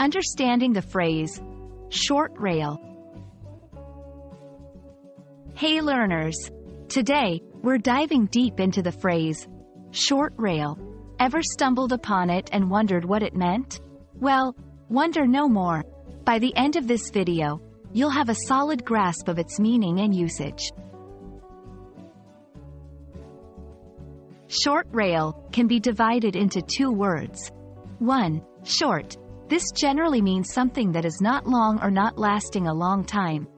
Understanding the phrase, short rail. Hey learners! Today, we're diving deep into the phrase, short rail. Ever stumbled upon it and wondered what it meant? Well, wonder no more. By the end of this video, you'll have a solid grasp of its meaning and usage. Short rail can be divided into two words. 1. Short. This generally means something that is not long or not lasting a long time.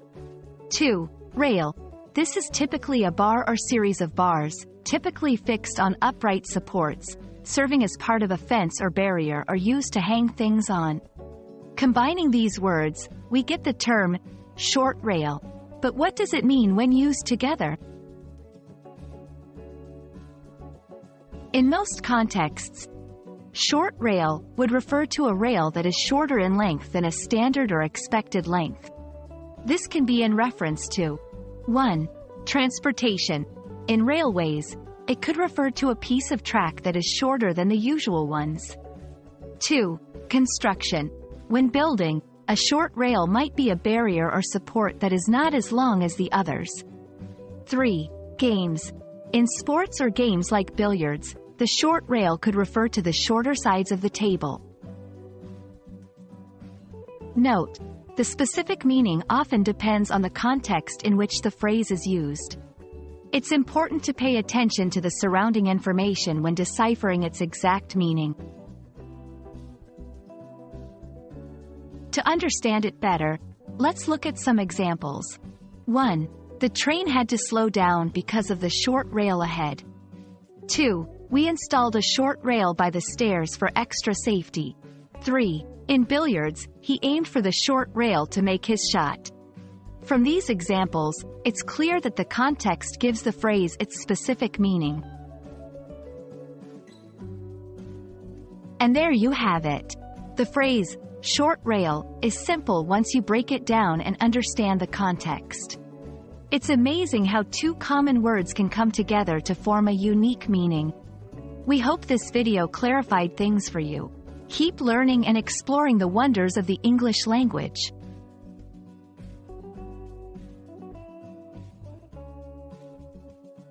2. Rail. This is typically a bar or series of bars, typically fixed on upright supports, serving as part of a fence or barrier or used to hang things on. Combining these words, we get the term, short rail. But what does it mean when used together? In most contexts, short rail would refer to a rail that is shorter in length than a standard or expected length. This can be in reference to 1. Transportation. In railways, it could refer to a piece of track that is shorter than the usual ones. 2. Construction. When building, a short rail might be a barrier or support that is not as long as the others. 3. Games. In sports or games like billiards, the short rail could refer to the shorter sides of the table. Note: the specific meaning often depends on the context in which the phrase is used. It's important to pay attention to the surrounding information when deciphering its exact meaning. To understand it better, let's look at some examples. 1. The train had to slow down because of the short rail ahead. 2. We installed a short rail by the stairs for extra safety. 3. In billiards, he aimed for the short rail to make his shot. From these examples, it's clear that the context gives the phrase its specific meaning. And there you have it. The phrase, short rail, is simple once you break it down and understand the context. It's amazing how two common words can come together to form a unique meaning. We hope this video clarified things for you. Keep learning and exploring the wonders of the English language.